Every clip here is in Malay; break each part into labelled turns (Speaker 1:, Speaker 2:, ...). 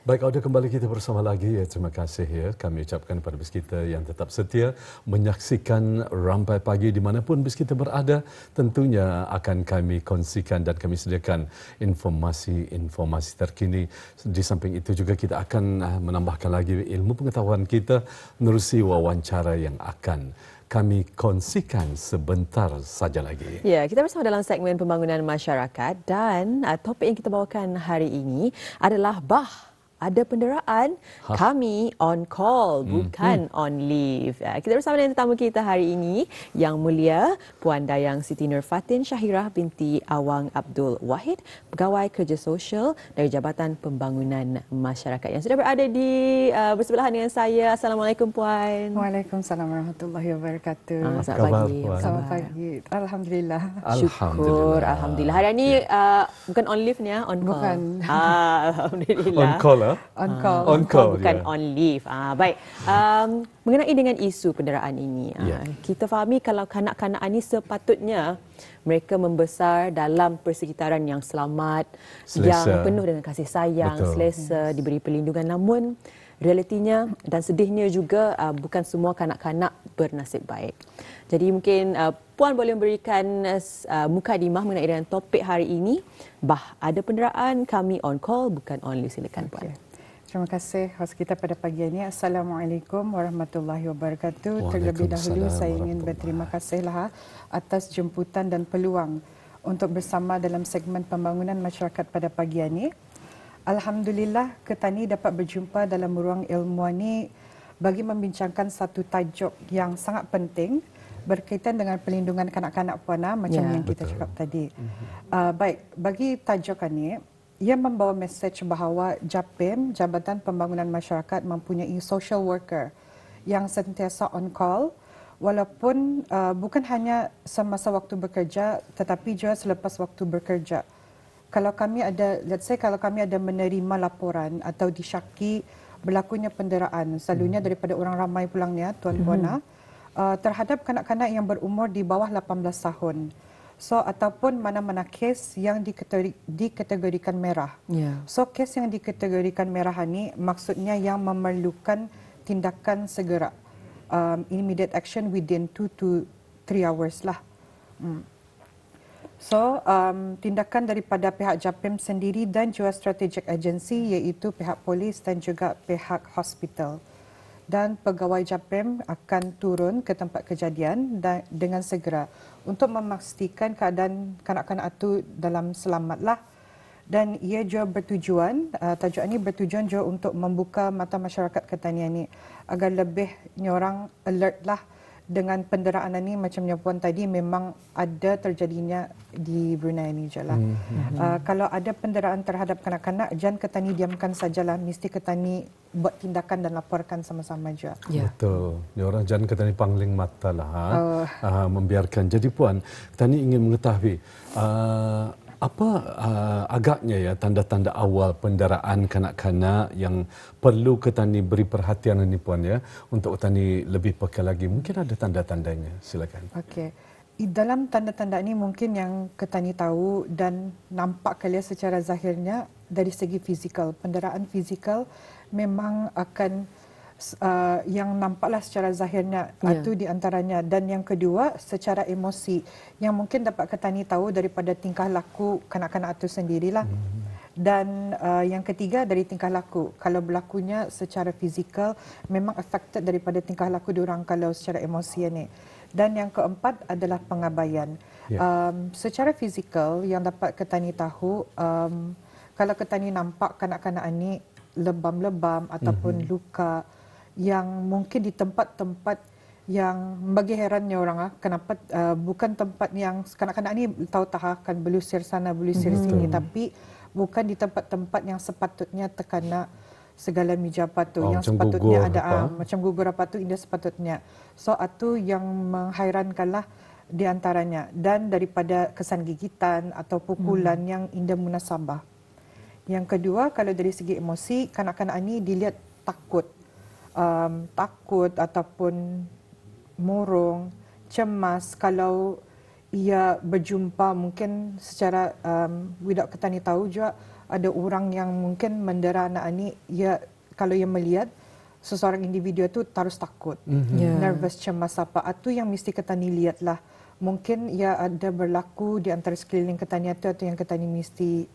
Speaker 1: Baik, Auda, kembali kita bersama lagi. Ya, terima kasih ya. Kami ucapkan kepada bis kita yang tetap setia menyaksikan Rampai Pagi dimanapun bis kita berada. Tentunya akan kami kongsikan dan kami sediakan informasi-informasi terkini. Di samping itu juga kita akan menambahkan lagi ilmu pengetahuan kita menerusi wawancara yang akan kami kongsikan sebentar saja lagi.
Speaker 2: Ya, kita bersama dalam segmen pembangunan masyarakat dan topik yang kita bawakan hari ini adalah ada penderaan, kami on call, bukan on leave. Kita bersama dengan tetamu kita hari ini, Yang Mulia Puan Dayang Siti Nurfatin Syahirah binti Awang Abdul Wahid, Pegawai Kerja Sosial dari Jabatan Pembangunan Masyarakat yang sudah berada di bersebelahan dengan saya. Assalamualaikum Puan.
Speaker 3: Waalaikumsalam warahmatullahi wabarakatuh.
Speaker 2: Selamat pagi.
Speaker 3: Selamat pagi. Alhamdulillah.
Speaker 2: Syukur. Alhamdulillah. Hari ini bukan on leave ni, on call.
Speaker 3: Bukan.
Speaker 2: Alhamdulillah.
Speaker 1: On call,
Speaker 3: On call.
Speaker 1: On call,
Speaker 2: bukan
Speaker 1: yeah.
Speaker 2: on leave. Baik. Mengenai dengan isu penderaan ini, kita fahami kalau kanak-kanak ini sepatutnya mereka membesar dalam persekitaran yang selamat, yang penuh dengan kasih sayang, selesa, diberi perlindungan. Namun realitinya dan sedihnya juga bukan semua kanak-kanak bernasib baik. Jadi mungkin Puan boleh memberikan mukadimah mengenai dengan topik hari ini. Ada penderaan, kami on call, bukan on leave. Silakan Puan.
Speaker 3: Terima kasih host kita pada pagi ini. Assalamualaikum warahmatullahi wabarakatuh. Terlebih dahulu saya ingin berterima kasihlah atas jemputan dan peluang untuk bersama dalam segmen pembangunan masyarakat pada pagi ini. Alhamdulillah, Ketani dapat berjumpa dalam ruang ilmuwan ini bagi membincangkan satu tajuk yang sangat penting berkaitan dengan perlindungan kanak-kanak Puana macam yang kita cakap tadi. Baik, bagi tajuk ini, ia membawa mesej bahawa JAPIM, Jabatan Pembangunan Masyarakat, mempunyai social worker yang sentiasa on call walaupun bukan hanya semasa waktu bekerja tetapi juga selepas waktu bekerja. Kalau kami ada, let's say kalau kami ada menerima laporan atau disyaki berlakunya penderaan, selalunya daripada orang ramai pulangnya, Tuan Puana, terhadap kanak-kanak yang berumur di bawah 18 tahun. So, ataupun mana-mana kes yang dikategorikan merah. So, kes yang dikategorikan merah ini maksudnya yang memerlukan tindakan segera. Immediate action within 2 to 3 hours lah. So, tindakan daripada pihak JAPIM sendiri dan juga strategic agency iaitu pihak polis dan juga pihak hospital. Dan pegawai JAPIM akan turun ke tempat kejadian dengan segera untuk memastikan keadaan kanak-kanak itu dalam selamatlah. Dan ia juga bertujuan, tajuk ini bertujuan juga untuk membuka mata masyarakat Ketani ini agar lebih orang alert lah dengan penderaan ini macam yang Puan tadi memang ada terjadinya di Brunei ini je lah. Kalau ada penderaan terhadap kanak-kanak, jangan Ketani diamkan sajalah, mesti Ketani buat tindakan dan laporkan sama-sama juga.
Speaker 1: Betul. Ni orang jangan Ketani pangling mata lah, membiarkan. Jadi Puan, Ketani ingin mengetahui apa agaknya ya tanda-tanda awal penderaan kanak-kanak yang perlu Ketani beri perhatian ini Puan ya, untuk Ketani lebih peka lagi. Mungkin ada tanda-tandanya. Silakan.
Speaker 3: Okey. Dalam tanda-tanda ini mungkin yang Ketani tahu dan nampak kalian secara zahirnya dari segi fizikal. Penderaan fizikal memang akan yang nampaklah secara zahirnya itu di antaranya. Dan yang kedua, secara emosi yang mungkin dapat Ketani tahu daripada tingkah laku kanak-kanak itu sendirilah. Dan yang ketiga dari tingkah laku. Kalau berlakunya secara fizikal memang affected daripada tingkah laku diorang kalau secara emosi ini. Dan yang keempat adalah pengabaian. Secara fizikal yang dapat Ketani tahu, kalau Ketani nampak kanak-kanak ini lebam-lebam ataupun luka yang mungkin di tempat-tempat yang bagi herannya orang kenapa bukan tempat yang kanak-kanak ni tahu akan belusir sana belusir sini, tapi bukan di tempat-tempat yang sepatutnya terkena segala mijapat tu yang sepatutnya ada macam gugur apa tu indah sepatutnya. So itu yang menghairankanlah di antaranya, dan daripada kesan gigitan atau pukulan yang indah munasabah. Yang kedua, kalau dari segi emosi, kanak-kanak ini dilihat takut ataupun murung, cemas kalau ia berjumpa mungkin secara without Ketani tahu juga ada orang yang mungkin mendera anak ini, ya kalau ia melihat seseorang individu itu terus takut, nervous, cemas apa. Itu yang mesti ketani lihatlah. Mungkin ia ada berlaku di antara sekeliling ketani itu atau yang ketani mesti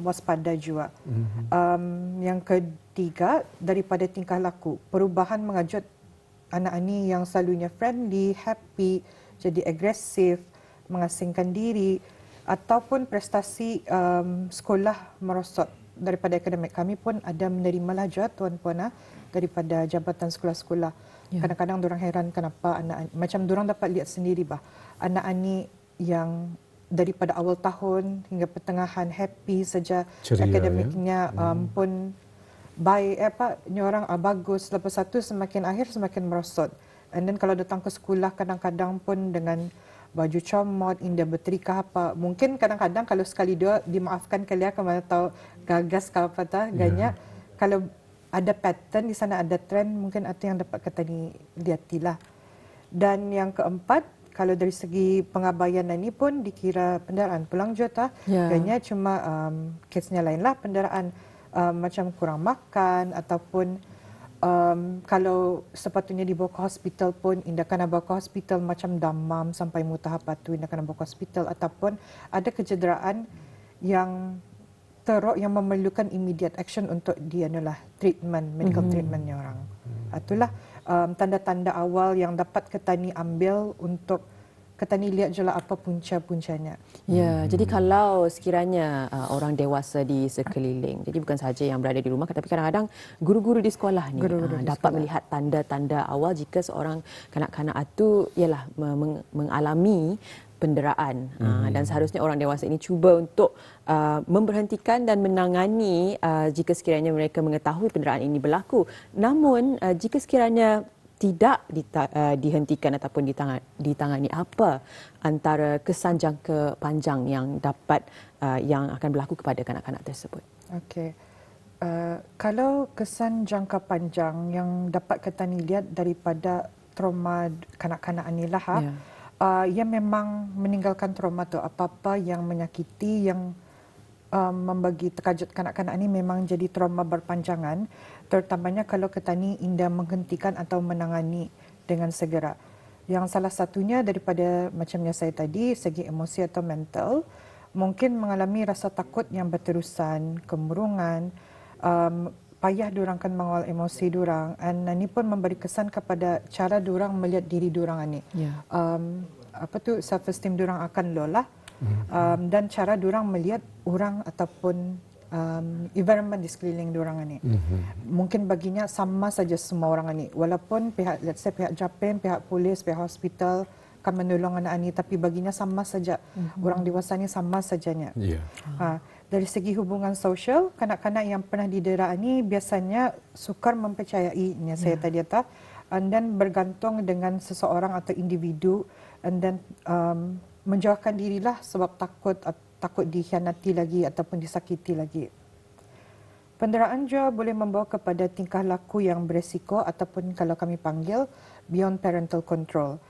Speaker 3: waspada juga. Yang ketiga, daripada tingkah laku, perubahan mengejut anak ini yang selalunya friendly, happy, jadi agresif, mengasingkan diri, ataupun prestasi sekolah merosot daripada akademik. Kami pun ada menerima lajat tuan-puan daripada jabatan sekolah-sekolah. Kadang-kadang diorang heran kenapa anak, macam diorang dapat lihat sendiri anak ini yang daripada awal tahun hingga pertengahan happy saja,
Speaker 1: ceria,
Speaker 3: akademiknya pun baik, orang bagus, lepas satu semakin akhir semakin merosot. And then kalau datang ke sekolah kadang-kadang pun dengan baju comot, indah berterikah apa. Mungkin kadang-kadang kalau sekali dua dimaafkan kalian ke mana tahu gagas ke apa ganya. Kalau ada pattern di sana, ada trend, mungkin itu yang dapat kita lihatilah. Dan yang keempat, kalau dari segi pengabaian ini pun dikira penderaan pulang juta. Ganya cuma kesnya lainlah penderaan macam kurang makan ataupun kalau sepatutnya dibawa ke hospital pun indah kena bawa ke hospital macam damam sampai mutah apa tu indah kena bawa ke hospital ataupun ada kecederaan yang teruk yang memerlukan immediate action untuk dia adalah treatment, medical treatmentnya orang. Itulah tanda-tanda awal yang dapat ketani ambil untuk ketani lihat je lah apa punca-puncanya.
Speaker 2: Ya, jadi kalau sekiranya orang dewasa di sekeliling, jadi bukan sahaja yang berada di rumah, tapi kadang-kadang guru-guru di sekolah ni dapat melihat tanda-tanda awal jika seorang kanak-kanak itu ialah mengalami penderaan dan seharusnya orang dewasa ini cuba untuk memberhentikan dan menangani jika sekiranya mereka mengetahui penderaan ini berlaku. Namun jika sekiranya tidak dihentikan ataupun ditangani, apa antara kesan jangka panjang yang dapat yang akan berlaku kepada kanak-kanak tersebut?
Speaker 3: Okey. Kalau kesan jangka panjang yang dapat kita lihat daripada trauma kanak-kanak inilah ia memang meninggalkan trauma tu, apa-apa yang menyakiti, yang membagi terkajut kanak-kanak ini memang jadi trauma berpanjangan, terutamanya kalau ketani indah menghentikan atau menangani dengan segera. Yang salah satunya daripada macamnya saya tadi, segi emosi atau mental, mungkin mengalami rasa takut yang berterusan, kemurungan, payah diorang kan mengawal emosi diorang, dan ini pun memberi kesan kepada cara diorang melihat diri diorang ini. Self esteem diorang akan low lah. Dan cara diorang melihat orang ataupun environment di sekeliling diorang ini. Mungkin baginya sama saja semua orang ini. Walaupun pihak, let's say pihak JAPIM, pihak polis, pihak hospital akan menolong anak ini, tapi baginya sama saja. Orang dewasa ini sama sajanya. Dari segi hubungan sosial, kanak-kanak yang pernah didera ini biasanya sukar mempercayai, saya tadi kata, dan bergantung dengan seseorang atau individu, dan menjauhkan dirilah sebab takut dikhianati lagi ataupun disakiti lagi. Penderaan juga boleh membawa kepada tingkah laku yang beresiko ataupun kalau kami panggil beyond parental control.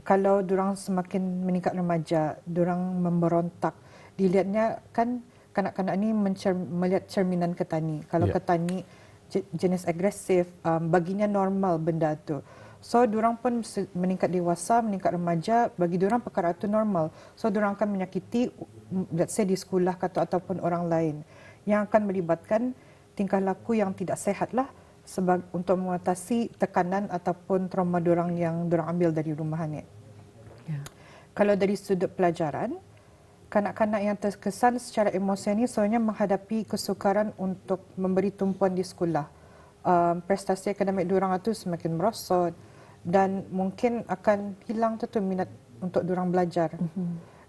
Speaker 3: Kalau diorang semakin meningkat remaja, diorang memberontak, dilihatnya kan kanak-kanak ini melihat cerminan ketani. Kalau ketani jenis agresif, baginya normal benda tu. So, diorang pun meningkat dewasa, meningkat remaja, bagi diorang perkara itu normal. So, diorang akan menyakiti, let's say di sekolah ataupun orang lain, yang akan melibatkan tingkah laku yang tidak sehat lah untuk mengatasi tekanan ataupun trauma diorang yang diorang ambil dari rumah ni. Kalau dari sudut pelajaran, kanak-kanak yang terkesan secara emosi ini sebenarnya menghadapi kesukaran untuk memberi tumpuan di sekolah. Prestasi akademik diorang itu semakin merosot dan mungkin akan hilang tu minat untuk diorang belajar.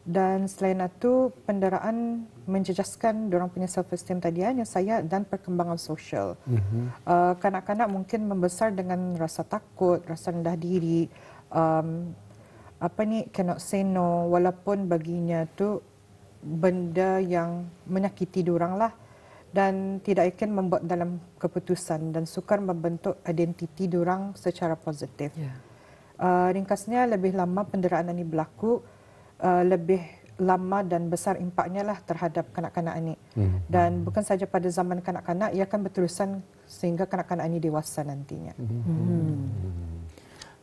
Speaker 3: Dan selain itu, penderaan menjejaskan diorang punya self-esteem tadi yang saya dan perkembangan sosial. Kanak-kanak mungkin membesar dengan rasa takut, rasa rendah diri, cannot say no, walaupun baginya tu benda yang menyakiti diorang lah, dan tidak akan membuat dalam keputusan dan sukar membentuk identiti diorang secara positif. Ringkasnya, lebih lama penderaan ini berlaku, lebih lama dan besar impaknya lah terhadap kanak-kanak ini. Dan bukan saja pada zaman kanak-kanak, ia akan berterusan sehingga kanak-kanak ini dewasa nantinya.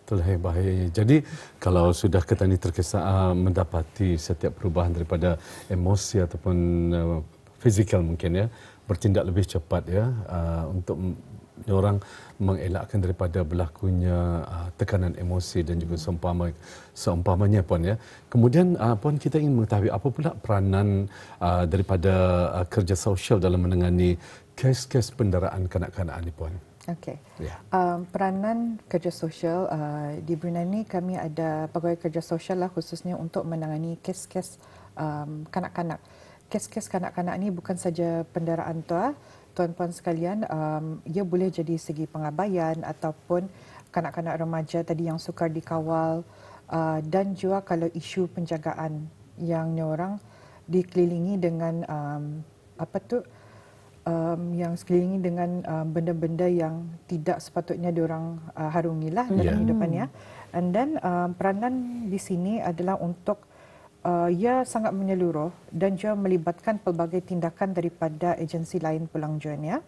Speaker 1: Itulah yang bahaya. Jadi kalau sudah kita ni mendapati setiap perubahan daripada emosi ataupun fizikal mungkin ya, bertindak lebih cepat ya untuk orang mengelakkan daripada berlakunya tekanan emosi dan juga seumpamanya Puan ya. Kemudian Puan, kita ingin mengetahui apa pula peranan daripada kerja sosial dalam menangani kes-kes penderaan kanak-kanak ini Puan.
Speaker 3: Okey.
Speaker 1: Ya.
Speaker 3: Peranan kerja sosial di Brunei ni kami ada pegawai kerja sosial lah khususnya untuk menangani kes-kes kanak-kanak. Kes-kes kanak-kanak ni bukan saja penderaan tuan-puan sekalian, ia boleh jadi segi pengabaian ataupun kanak-kanak remaja tadi yang sukar dikawal, dan juga kalau isu penjagaan yang orang dikelilingi dengan yang sekelilingi dengan benda-benda yang tidak sepatutnya diorang harungilah dalam hidupannya. And then peranan di sini adalah untuk ia sangat menyeluruh dan juga melibatkan pelbagai tindakan daripada agensi lain Pulangjern ya.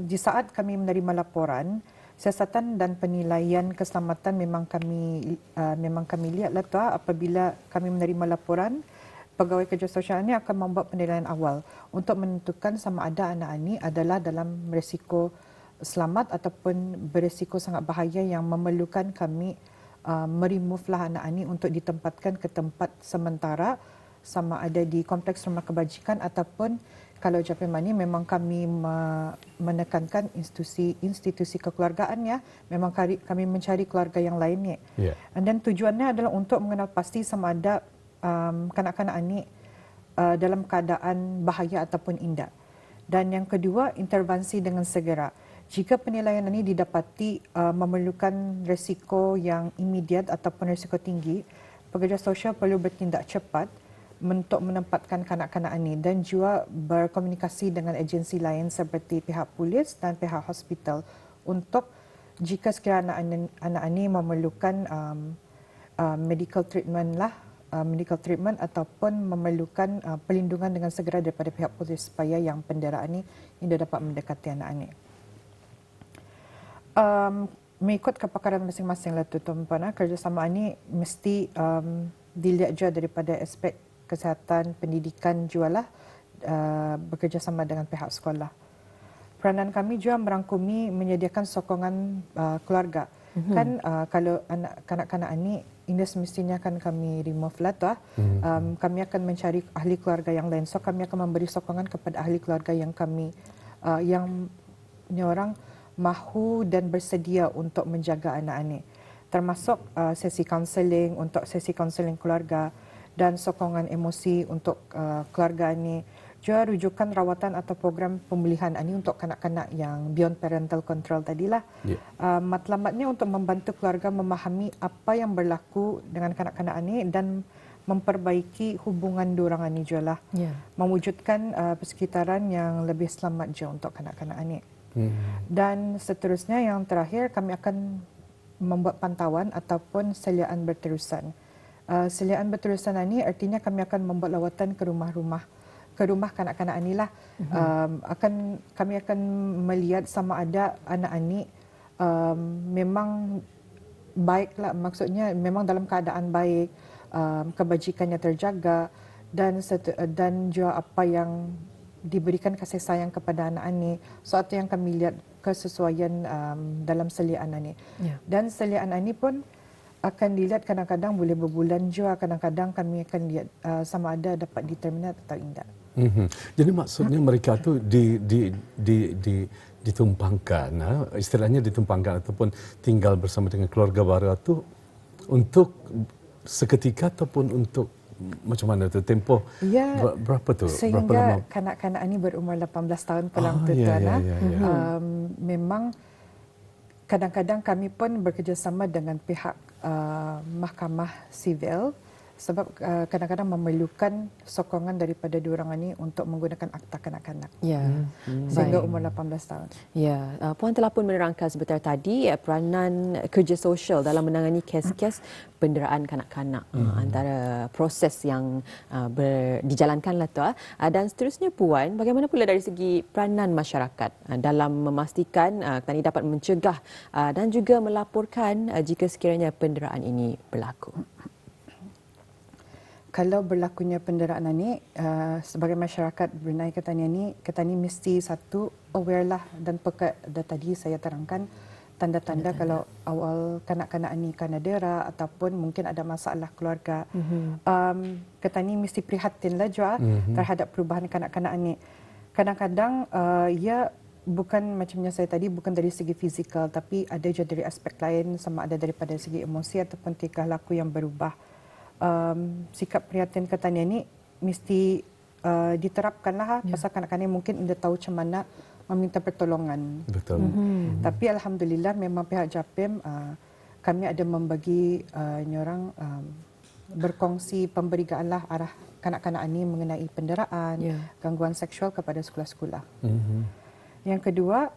Speaker 3: Di saat kami menerima laporan, siasatan dan penilaian keselamatan memang kami lihatlah apabila kami menerima laporan, pegawai kerja sosial ini akan membuat penilaian awal untuk menentukan sama ada anak ini adalah dalam risiko selamat ataupun berisiko sangat bahaya yang memerlukan kami meremovelah anak ini untuk ditempatkan ke tempat sementara sama ada di kompleks rumah kebajikan ataupun kalau Japimani memang kami menekankan institusi kekeluargaan ya, memang kami mencari keluarga yang lainnya. And then tujuannya adalah untuk mengenal pasti sama ada kanak-kanak ini dalam keadaan bahaya ataupun indah. Dan yang kedua, intervensi dengan segera. Jika penilaian ini didapati memerlukan risiko yang imediat ataupun risiko tinggi, pekerja sosial perlu bertindak cepat untuk menempatkan kanak-kanak ini dan juga berkomunikasi dengan agensi lain seperti pihak polis dan pihak hospital untuk jika sekiranya anak ini memerlukan medical treatment ataupun memerlukan perlindungan dengan segera daripada pihak polis supaya yang penderaan ini tidak dapat mendekati anak ini. Mengikut kepakaran masing-masing lah tuan-puan, kerjasama ini mesti dilihat juga daripada aspek kesihatan, pendidikan jualah bekerjasama dengan pihak sekolah. Peranan kami juga merangkumi menyediakan sokongan keluarga. Kan kalau kanak-kanak ini semestinya akan kami remove lah kami akan mencari ahli keluarga yang lain. So kami akan memberi sokongan kepada ahli keluarga yang kami yang orang mahu dan bersedia untuk menjaga anak ini. Termasuk sesi kaunseling untuk sesi kaunseling keluarga dan sokongan emosi untuk keluarga ini. Juga rujukan rawatan atau program pemulihan ini untuk kanak-kanak yang beyond parental control tadilah. Matlamatnya untuk membantu keluarga memahami apa yang berlaku dengan kanak-kanak ini dan memperbaiki hubungan diorang ini juga lah. Mewujudkan persekitaran yang lebih selamat je untuk kanak-kanak ini. Dan seterusnya yang terakhir kami akan membuat pantauan ataupun seliaan berterusan. Seliaan berterusan ini artinya kami akan membuat lawatan ke rumah kanak-kanak inilah. Kami akan melihat sama ada anak ini memang baiklah, maksudnya memang dalam keadaan baik, kebajikannya terjaga dan juga apa yang diberikan kasih sayang kepada anak ini, suatu yang kami lihat kesesuaian dalam seliaan ini. Dan seliaan ini pun akan dilihat kadang-kadang boleh berbulan juga, kadang-kadang kami akan lihat sama ada dapat diterminat atau tidak.
Speaker 1: Jadi maksudnya mereka tu ditumpangkan, istilahnya ditumpangkan ataupun tinggal bersama dengan keluarga baru itu untuk seketika ataupun untuk macam mana tu tempoh berapa tu?
Speaker 3: Sehingga
Speaker 1: berapa lama?
Speaker 3: Kanak-kanak ini berumur 18 tahun pulang memang kadang-kadang kami pun bekerjasama dengan pihak mahkamah sivil sebab kadang-kadang memerlukan sokongan daripada diorang ini untuk menggunakan akta kanak-kanak.
Speaker 2: Ya.
Speaker 3: Sehingga umur 18 tahun.
Speaker 2: Ya, Puan telah pun menerangkan sebentar tadi peranan kerja sosial dalam menangani kes-kes penderaan kanak-kanak, antara proses yang dijalankanlah tu. Dan seterusnya Puan, bagaimana pula dari segi peranan masyarakat dalam memastikan petani dapat mencegah dan juga melaporkan jika sekiranya penderaan ini berlaku?
Speaker 3: Kalau berlakunya penderaan ini, sebagai masyarakat Brunei kita ni mesti satu aware lah dan peka. Dan tadi saya terangkan tanda-tanda kalau awal kanak-kanak ni kan dera ataupun mungkin ada masalah keluarga. Kita ni mesti prihatin lah juga terhadap perubahan kanak-kanak ni. Kadang-kadang ia bukan macamnya saya tadi, bukan dari segi fizikal, tapi ada juga dari aspek lain, sama ada daripada segi emosi ataupun tingkah laku yang berubah. Sikap prihatin ketania ni mesti diterapkanlah pasal kanak-kanak mungkin anda tahu macam mana meminta pertolongan.
Speaker 1: Betul.
Speaker 3: Tapi alhamdulillah memang pihak JAPIM kami ada membagi orang berkongsi pemberigaanlah arah kanak-kanak ini mengenai penderaan, gangguan seksual kepada sekolah-sekolah. Yang kedua,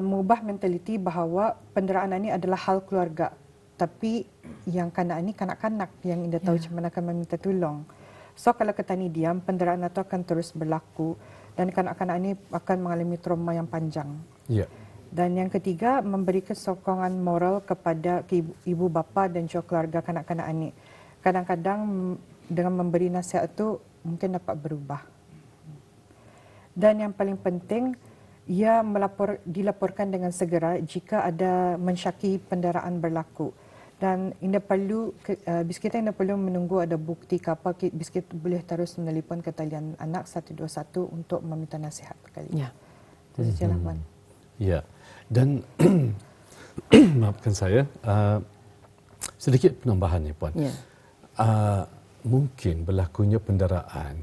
Speaker 3: mengubah mentaliti bahawa penderaan ini adalah hal keluarga. Tapi yang kanak ini kanak-kanak yang anda tahu macam mana akan meminta tolong. So kalau kita ni diam, penderaan itu akan terus berlaku dan kanak-kanak ini akan mengalami trauma yang panjang. Dan yang ketiga, memberikan sokongan moral kepada ibu bapa dan juga keluarga kanak-kanak ini. Kadang-kadang dengan memberi nasihat itu mungkin dapat berubah. Dan yang paling penting, ia dilaporkan dengan segera jika ada mensyaki penderaan berlaku. Dan anda perlu, bis kita anda perlu menunggu ada bukti ke apa, bis kita boleh terus menelpon ke talian anak 121 untuk meminta nasihat sekali. Itu sajalah, Puan.
Speaker 1: Ya, dan maafkan saya, sedikit penambahan ni, Puan. Mungkin berlakunya penderaan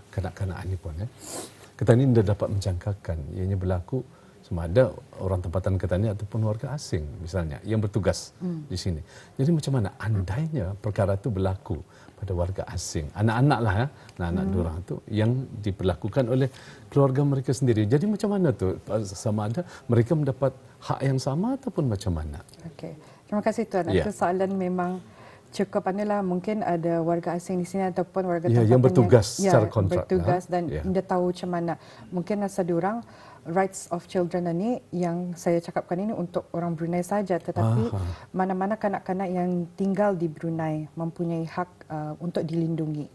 Speaker 1: kanak-kanak ni, Puan. Kita ni anda dapat menjangkakan ianya berlaku sama ada orang tempatan kita ni ataupun warga asing misalnya yang bertugas di sini. Jadi macam mana andainya perkara itu berlaku pada warga asing, anak-anak lah anak-anak diorang tu yang diperlakukan oleh keluarga mereka sendiri. Jadi macam mana tu, sama ada mereka mendapat hak yang sama ataupun macam mana?
Speaker 3: Okey. Terima kasih Tuan. Itu soalan memang cukup adalah mungkin ada warga asing di sini ataupun warga tempatan
Speaker 1: yang bertugas secara kontrak.
Speaker 3: Bertugas dan anda tahu macam mana. Mungkin rasa diorang rights of children ini yang saya cakapkan ini untuk orang Brunei saja, tetapi mana-mana kanak-kanak yang tinggal di Brunei mempunyai hak untuk dilindungi.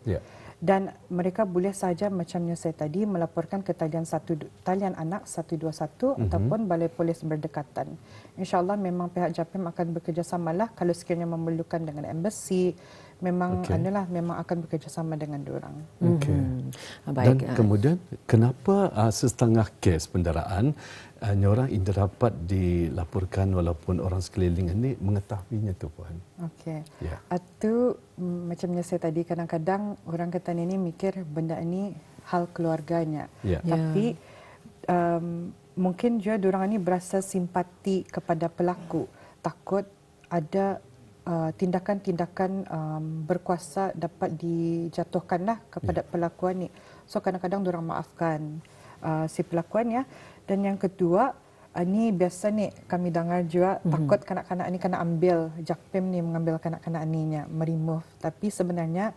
Speaker 3: Dan mereka boleh saja macamnya saya tadi melaporkan ke talian anak 121 ataupun balai polis berdekatan. InsyaAllah memang pihak JAPIM akan bekerjasamalah kalau sekiranya memerlukan dengan embassy, memang adalah memang akan bekerjasama dengan diorang.
Speaker 1: Dan kemudian kenapa setengah kes penderaan orang yang dapat dilaporkan walaupun orang sekeliling ini mengetahuinya tu, Puan?
Speaker 3: Okey. Itu macamnya saya tadi, kadang-kadang orang Ketan ini mikir benda ini hal keluarganya. Tapi mungkin juga diorang ini berasa simpati kepada pelaku, takut ada tindakan-tindakan berkuasa dapat dijatuhkanlah kepada pelakuan ni. So kadang-kadang diorang maafkan si pelakuan. Dan yang kedua, ni biasa ni kami dengar juga takut kanak-kanak ni kena ambil, JAPIM ni mengambil kanak-kanak ni meremove. Tapi sebenarnya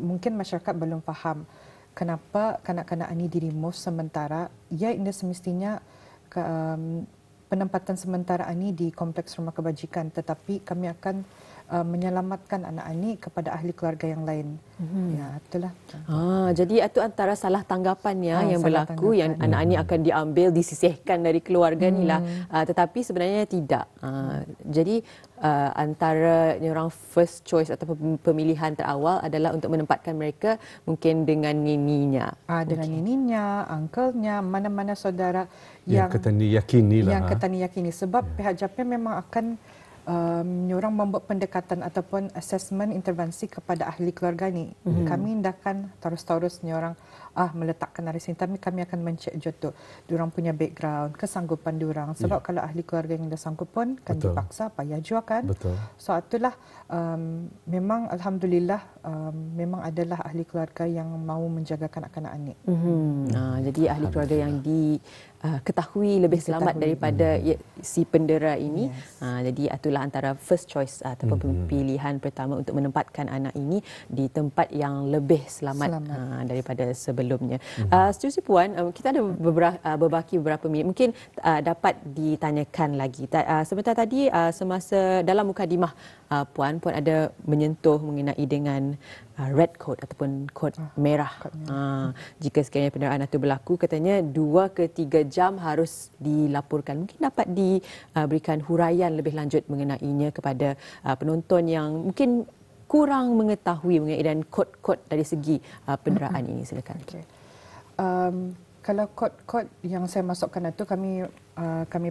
Speaker 3: mungkin masyarakat belum faham kenapa kanak-kanak ni diremove sementara. Ia semestinya penempatan sementara ini di kompleks rumah kebajikan, tetapi kami akan menyelamatkan anak ini kepada ahli keluarga yang lain. Itulah.
Speaker 2: Jadi itu antara salah tanggapannya yang berlaku, yang anak ini akan diambil, disisihkan dari keluarga ni lah. Tetapi sebenarnya tidak. Jadi antara orang first choice atau pemilihan terawal adalah untuk menempatkan mereka mungkin dengan nininya.
Speaker 3: Dengan nininya, uncle-nya, mana-mana saudara
Speaker 1: yang Ketani yakini lah.
Speaker 3: Yang Ketani yakini. Sebab pihak JAPIM memang akan orang membuat pendekatan ataupun assessment intervensi kepada ahli keluarga ni. Kami tindakan terus-terus orang meletakkan dari sini, tapi kami akan mencek juga diorang punya background, kesanggupan diorang. Sebab kalau ahli keluarga yang dah sanggup pun kan dipaksa payah juga kan. So itulah memang alhamdulillah memang adalah ahli keluarga yang mahu menjaga kanak-kanak ini.
Speaker 2: Jadi ahli keluarga yang diketahui lebih selamat daripada si pendera ini. Jadi itulah antara first choice ataupun pilihan pertama untuk menempatkan anak ini di tempat yang lebih selamat. Daripada sebelumnya. Seterusnya Puan, kita ada berbaki beberapa minit. Mungkin dapat ditanyakan lagi. Sebentar tadi semasa dalam mukadimah Puan ada menyentuh mengenai dengan red code ataupun kod merah. Jika sekiranya penderaan itu berlaku, katanya 2 ke 3 jam harus dilaporkan. Mungkin dapat diberikan huraian lebih lanjut mengenainya kepada penonton yang mungkin kurang mengetahui mengenai dan kod-kod dari segi penderaan ini. Silakan.
Speaker 3: Kalau kod-kod yang saya masukkan itu kami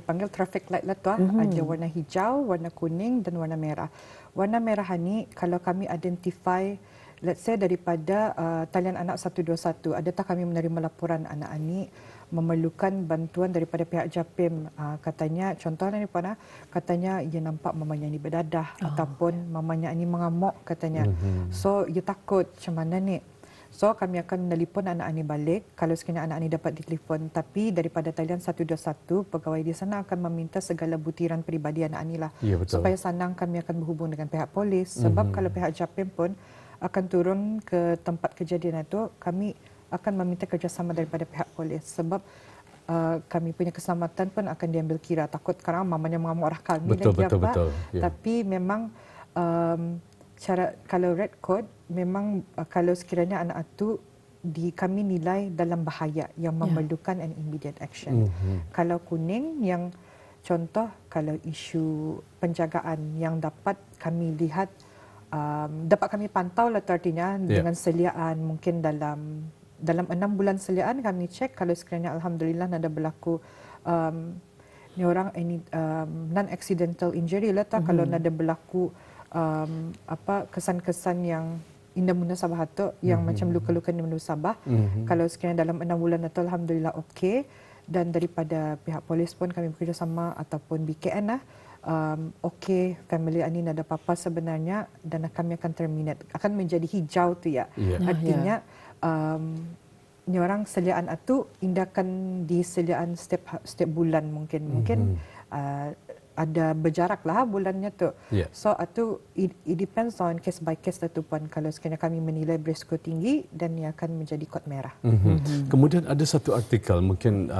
Speaker 3: panggil traffic light lah tu. Ada warna hijau, warna kuning dan warna merah. Warna merah ni kalau kami identify, let's say daripada talian anak 121, adakah kami menerima laporan anak ini memerlukan bantuan daripada pihak JAPIM, katanya contohnya ni Puan, katanya ia nampak mamanya ni berdadah ataupun mamanya ni mengamuk katanya. So ia takut macam mana ni. So kami akan menelpon anak ini balik kalau sekiranya anak ini dapat ditelepon, tapi daripada talian 121 pegawai di sana akan meminta segala butiran peribadi anak ini lah. Supaya senang kami akan berhubung dengan pihak polis, sebab kalau pihak JAPIM pun akan turun ke tempat kejadian itu, kami akan meminta kerjasama daripada pihak polis sebab kami punya keselamatan pun akan diambil kira. Takut sekarang mamanya mengamuk arah kami
Speaker 1: betul.
Speaker 3: Tapi memang cara kalau red code memang kalau sekiranya anak itu kami nilai dalam bahaya yang memerlukan an immediate action. Kalau kuning yang contoh kalau isu penjagaan yang dapat kami lihat dapat kami pantau lah artinya dengan seliaan mungkin dalam 6 bulan seliaan kami cek kalau sekiranya alhamdulillah ada berlaku ni orang non accidental injury lah kalau ada berlaku kesan-kesan yang indah munasabah tu yang macam luka-luka di munasabah kalau sekiranya dalam 6 bulan itu alhamdulillah okey, dan daripada pihak polis pun kami bekerjasama ataupun BKN lah okey, family ini ada apa-apa sebenarnya dan kami akan terminate, akan menjadi hijau tu ya. Artinya ni orang seliaan itu indakan di seliaan setiap bulan mungkin ada berjarak lah bulannya tu. So itu it depends on case by case tu Puan. Kalau sekiranya kami menilai berisiko tinggi dan ia akan menjadi kod merah.
Speaker 1: Kemudian ada satu artikel mungkin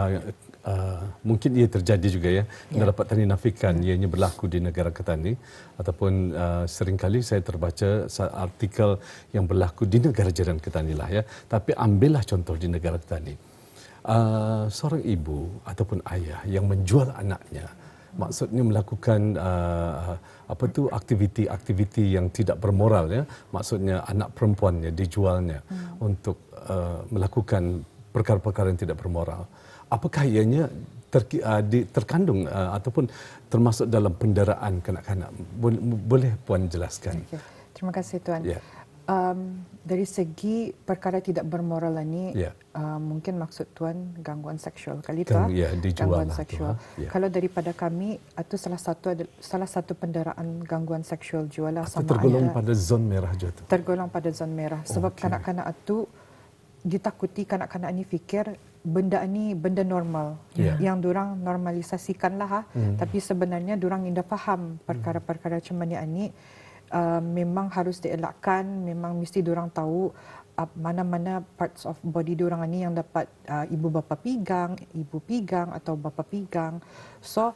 Speaker 1: ia terjadi juga yang dapat tadi nafikan ianya berlaku di negara Ketani ataupun seringkali saya terbaca artikel yang berlaku di negara jiran Ketani lah tapi ambillah contoh di negara Ketani. Seorang ibu ataupun ayah yang menjual anaknya, maksudnya melakukan aktiviti-aktiviti yang tidak bermoral maksudnya anak perempuannya dijualnya untuk melakukan perkara-perkara yang tidak bermoral. Apakah ianya terkandung ataupun termasuk dalam penderaan kanak-kanak? Boleh Puan jelaskan?
Speaker 3: Terima kasih Tuan. Dari segi perkara tidak bermoral ini, mungkin maksud Tuan gangguan seksual kali tu. Gangguan seksual. Kalau daripada kami, itu salah satu penderaan gangguan seksual jualah sama
Speaker 1: tergolong pada zon merah juga.
Speaker 3: Tergolong pada zon merah. Sebab kanak-kanak itu ditakuti kanak-kanak ini fikir benda ini benda normal yang diorang normalisasikanlah tapi sebenarnya diorang indah faham perkara-perkara macam ni memang harus dielakkan, memang mesti diorang tahu mana-mana parts of body diorang ni yang dapat ibu bapa pigang, ibu pigang atau bapa pigang. So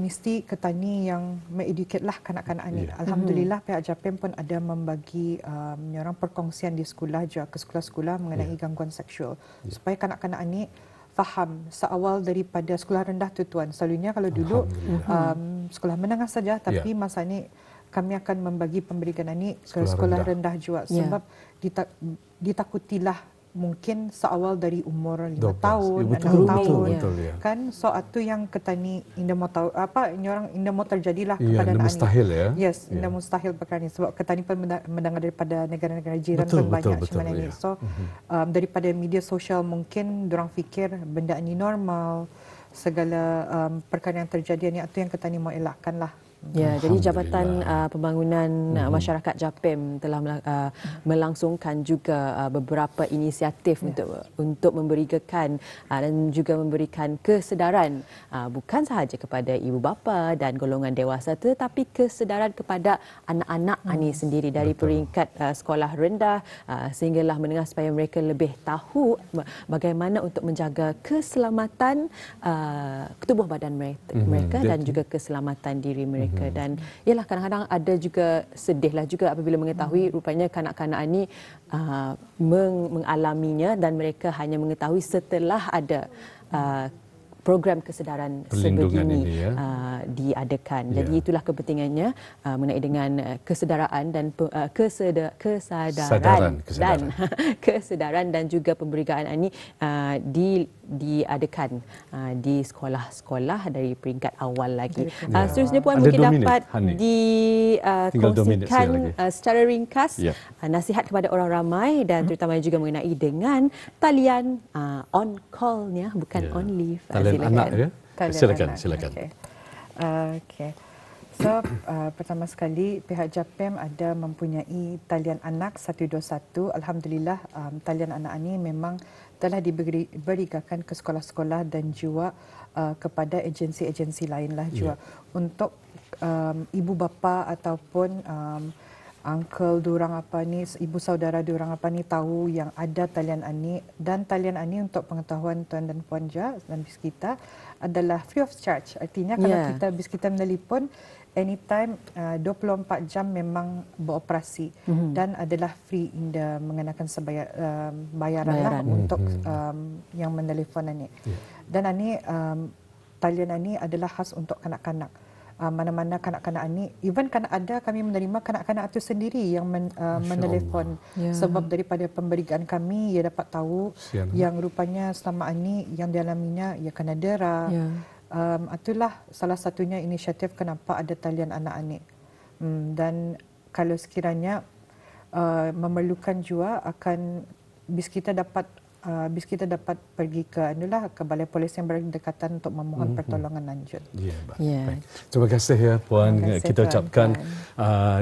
Speaker 3: mesti Ketani yang me-educate lah kanak-kanak ni. Alhamdulillah pihak JAPIM pun ada membagi orang perkongsian di sekolah juga ke sekolah-sekolah mengenai gangguan seksual supaya kanak-kanak ni faham seawal daripada sekolah rendah tu Tuan. Selalunya kalau dulu sekolah menengah saja, tapi masa ni kami akan membagi pemberian ini ke sekolah rendah juga sebab ditakutilah mungkin seawal dari umur 5
Speaker 1: 12.
Speaker 3: tahun,
Speaker 1: Ya,
Speaker 3: 6 tahun.
Speaker 1: betul, ya.
Speaker 3: Kan so itu yang ketani indah mau tahu apa orang indah mau terjadilah
Speaker 1: Ya,
Speaker 3: kepada anak
Speaker 1: mustahil ya.
Speaker 3: Yes, indah mustahil perkara ini sebab ketani pun mendengar daripada negara-negara jiran
Speaker 1: Betul,
Speaker 3: pun banyak
Speaker 1: betul,
Speaker 3: macam mana
Speaker 1: ya.
Speaker 3: ni. So daripada media sosial mungkin orang fikir benda ini normal, segala perkara yang terjadi ni itu yang ketani mau elakkan lah.
Speaker 2: Ya, jadi Jabatan Pembangunan Masyarakat JAPIM telah melangsungkan juga beberapa inisiatif untuk memberikan dan juga memberikan kesedaran bukan sahaja kepada ibu bapa dan golongan dewasa tetapi kesedaran kepada anak-anak ini sendiri dari peringkat sekolah rendah sehinggalah menengah supaya mereka lebih tahu bagaimana untuk menjaga keselamatan tubuh badan mereka dan juga keselamatan diri mereka. Dan ialah kadang-kadang ada juga sedihlah juga apabila mengetahui rupanya kanak-kanak ini mengalaminya dan mereka hanya mengetahui setelah ada program kesedaran sebegini diadakan. Jadi itulah kepentingannya mengenai dengan kesedaran dan kesedaran dan juga pemberitaan ini diadakan di sekolah-sekolah dari peringkat awal lagi. Seterusnya Puan mungkin dapat dikongsikan secara ringkas nasihat kepada orang ramai dan terutamanya juga mengenai dengan talian on call-nya bukan on leave.
Speaker 1: Talian anak ya. Silakan.
Speaker 3: Okey. So, pertama sekali pihak JAPIM ada mempunyai talian anak 121. Alhamdulillah talian anak ini memang telah diberikan ke sekolah-sekolah dan juga kepada agensi-agensi lainlah juga untuk ibu bapa ataupun uncle diorang apa ni, ibu saudara diorang apa ni tahu yang ada talian ani, dan talian ani untuk pengetahuan tuan dan puan Ja dan bis kita adalah free of charge. Artinya kalau bis kita menelpon anytime 24 jam memang beroperasi dan adalah free inda mengenakan bayaran lah untuk yang menelpon ini. Dan ini talian ini adalah khas untuk kanak-kanak. Mana-mana kanak-kanak ini, even ada kami menerima kanak-kanak itu sendiri yang menelpon sebab daripada pemberian kami ia dapat tahu yang rupanya selama ini yang dialaminya ia kena dera. Itulah salah satunya inisiatif kenapa ada talian anak anik. Dan kalau sekiranya memerlukan juga akan bis kita dapat pergi ke Balai Polis yang berdekatan untuk memohon pertolongan lanjut.
Speaker 1: Baik. Terima kasih ya Puan. Kita ucapkan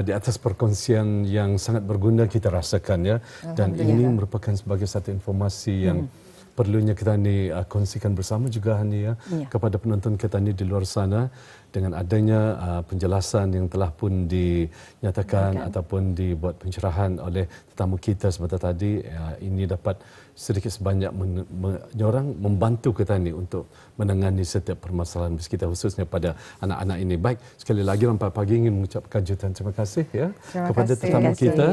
Speaker 1: di atas perkongsian yang sangat berguna kita rasakan ya, dan ini merupakan sebagai satu informasi yang perlunya kita ni kongsikan bersama juga Hani ya, kepada penonton kita ni di luar sana, dengan adanya penjelasan yang telah pun dinyatakan ataupun dibuat pencerahan oleh tetamu kita sebentar tadi, ini dapat sedikit sebanyak menyorang membantu kita ni untuk menangani setiap permasalahan kita khususnya pada anak-anak ini. Baik, sekali lagi Rampai Pagi ingin mengucapkan jutaan terima kasih ya kepada tetamu kita,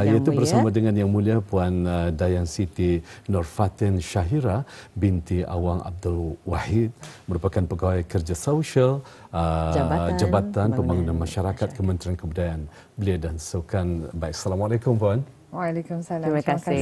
Speaker 1: iaitu bersama dengan Yang Mulia Puan Dayan Siti Nurfatin Syahira binti Awang Abdul Wahid, merupakan pegawai kerja sosial Jabatan Pembangunan Masyarakat Kementerian Kebudayaan Belia dan Sukan. Baik, Assalamualaikum Puan.
Speaker 3: Waalaikumsalam.
Speaker 2: Terima kasih.